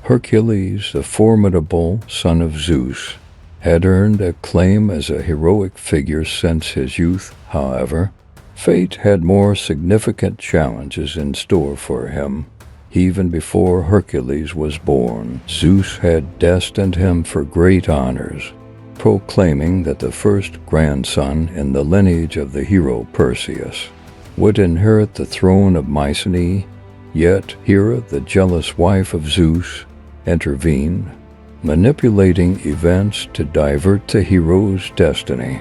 Hercules, the formidable son of Zeus, had earned acclaim as a heroic figure since his youth. However, fate had more significant challenges in store for him. Even before Hercules was born, Zeus had destined him for great honors, proclaiming that the first grandson in the lineage of the hero Perseus would inherit the throne of Mycenae. Yet Hera, the jealous wife of Zeus, intervened, manipulating events to divert the hero's destiny.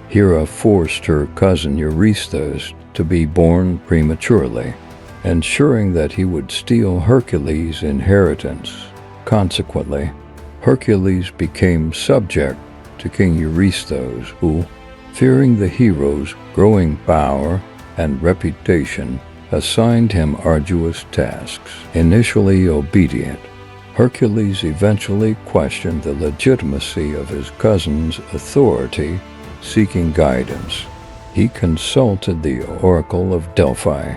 Hera forced her cousin Eurystheus to be born prematurely, ensuring that he would steal Hercules' inheritance. Consequently, Hercules became subject to King Eurystheus, who, fearing the hero's growing power and reputation, assigned him arduous tasks. Initially obedient, Hercules eventually questioned the legitimacy of his cousin's authority. Seeking guidance, he consulted the Oracle of Delphi,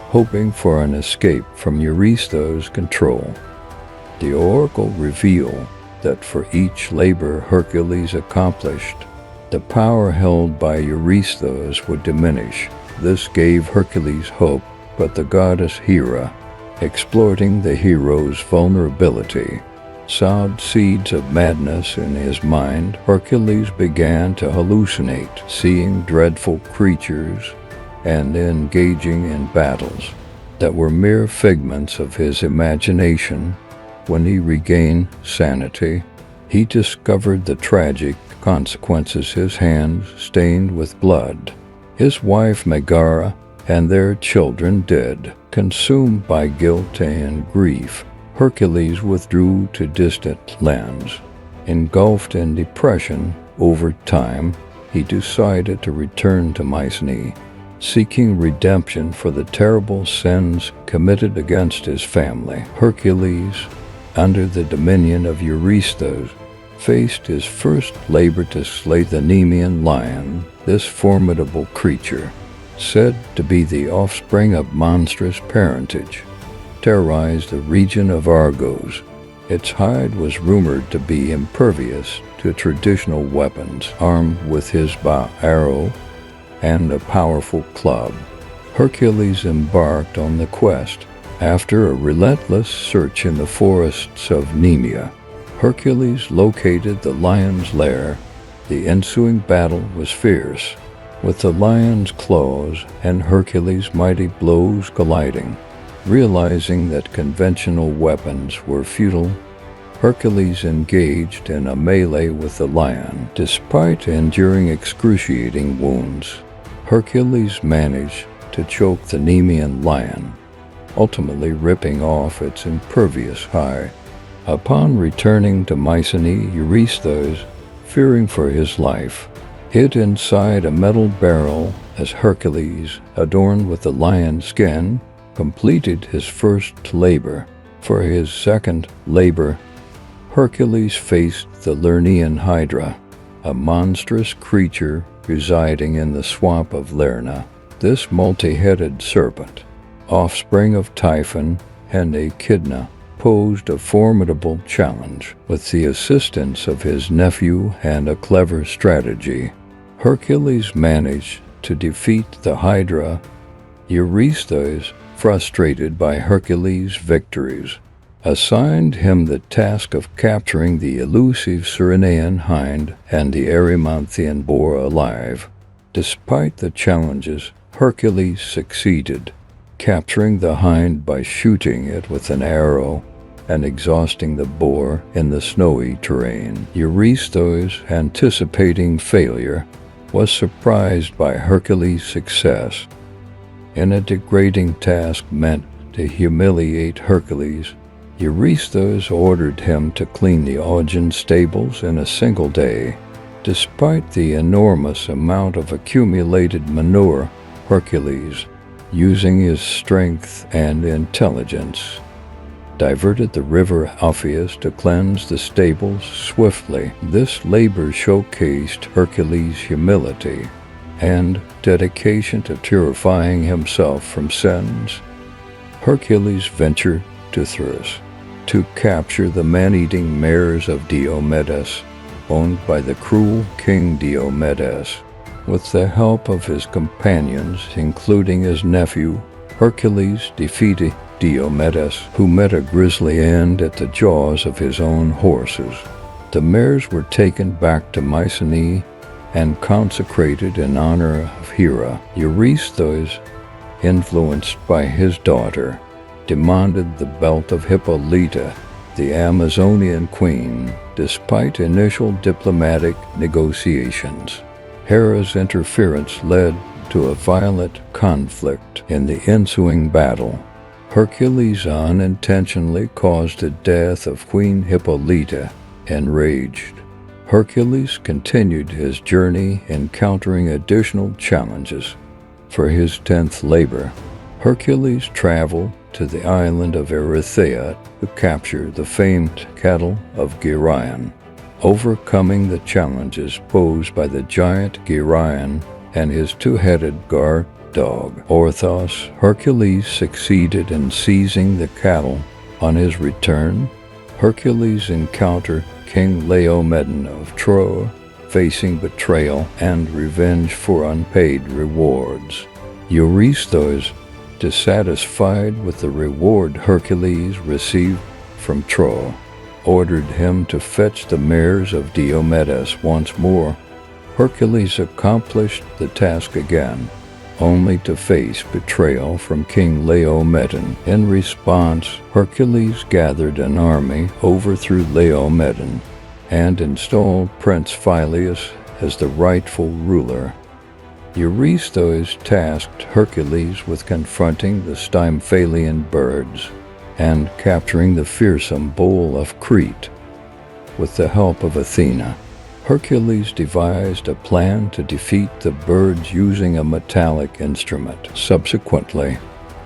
hoping for an escape from Eurystheus' control. The oracle revealed that for each labor Hercules accomplished, the power held by Eurystheus would diminish. This gave Hercules hope, but the goddess Hera, exploiting the hero's vulnerability, sowed seeds of madness in his mind. Hercules began to hallucinate, seeing dreadful creatures and engaging in battles that were mere figments of his imagination. When he regained sanity, he discovered the tragic consequences: his hands stained with blood, his wife Megara and their children dead. Consumed by guilt and grief, Hercules withdrew to distant lands. Engulfed in depression, over time, he decided to return to Mycenae, seeking redemption for the terrible sins committed against his family. Hercules, under the dominion of Eurystheus, faced his first labor to slay the Nemean lion. This formidable creature, said to be the offspring of monstrous parentage, terrorized the region of Argos. Its hide was rumored to be impervious to traditional weapons. Armed with his bow, arrow, and a powerful club, Hercules embarked on the quest. After a relentless search in the forests of Nemea, Hercules located the lion's lair. The ensuing battle was fierce, with the lion's claws and Hercules' mighty blows colliding. Realizing that conventional weapons were futile, Hercules engaged in a melee with the lion. Despite enduring excruciating wounds, Hercules managed to choke the Nemean lion, ultimately ripping off its impervious hide. Upon returning to Mycenae, Eurystheus, fearing for his life, hid inside a metal barrel as Hercules, adorned with the lion's skin, completed his first labor. For his second labor, Hercules faced the Lernaean Hydra, a monstrous creature residing in the swamp of Lerna. This multi-headed serpent, offspring of Typhon and Echidna, posed a formidable challenge. With the assistance of his nephew and a clever strategy, Hercules managed to defeat the Hydra. Eurystheus, frustrated by Hercules' victories, assigned him the task of capturing the elusive Cyrenaean hind and the Erymanthian boar alive. Despite the challenges, Hercules succeeded, capturing the hind by shooting it with an arrow and exhausting the boar in the snowy terrain. Eurystheus, anticipating failure, was surprised by Hercules' success. In a degrading task meant to humiliate Hercules, Eurystheus ordered him to clean the Augean stables in a single day. Despite the enormous amount of accumulated manure, Hercules, using his strength and intelligence, diverted the river Alpheus to cleanse the stables swiftly. This labor showcased Hercules' humility and dedication to purifying himself from sins. Hercules ventured to Thrace, to capture the man-eating mares of Diomedes, owned by the cruel King Diomedes. With the help of his companions, including his nephew, Hercules defeated Diomedes, who met a grisly end at the jaws of his own horses. The mares were taken back to Mycenae and consecrated in honor of Hera. Eurystheus, influenced by his daughter, demanded the belt of Hippolyta, the Amazonian queen, despite initial diplomatic negotiations. Hera's interference led to a violent conflict. In the ensuing battle, Hercules unintentionally caused the death of Queen Hippolyta. Enraged, Hercules continued his journey, encountering additional challenges. For his 10th labor, Hercules traveled to the island of Erythea to capture the famed cattle of Geryon. Overcoming the challenges posed by the giant Geryon and his two-headed guard dog, Orthos, Hercules succeeded in seizing the cattle. On his return, Hercules encountered King Laomedon of Troy, facing betrayal and revenge for unpaid rewards. Eurystheus, dissatisfied with the reward Hercules received from Troy, ordered him to fetch the mares of Diomedes once more. Hercules accomplished the task again, only to face betrayal from King Laomedon. In response, Hercules gathered an army, overthrew Laomedon, and installed Prince Phyleus as the rightful ruler. Eurystheus tasked Hercules with confronting the Stymphalian birds and capturing the fearsome bull of Crete. With the help of Athena, Hercules devised a plan to defeat the birds using a metallic instrument. Subsequently,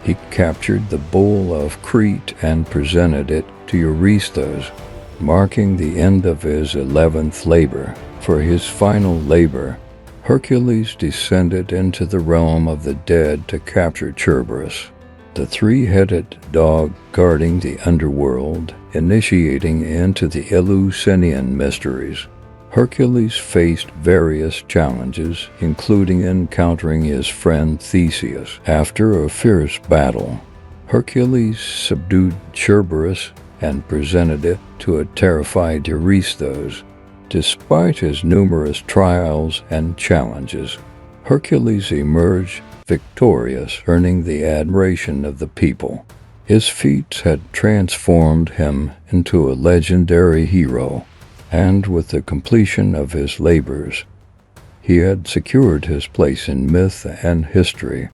he captured the bull of Crete and presented it to Eurystheus, marking the end of his 11th labor. For his final labor, Hercules descended into the realm of the dead to capture Cerberus, the three-headed dog guarding the underworld, initiating into the Eleusinian mysteries. Hercules faced various challenges, including encountering his friend Theseus. After a fierce battle, Hercules subdued Cerberus and presented it to a terrified Eurystheus. Despite his numerous trials and challenges, Hercules emerged victorious, earning the admiration of the people. His feats had transformed him into a legendary hero, and with the completion of his labors, he had secured his place in myth and history.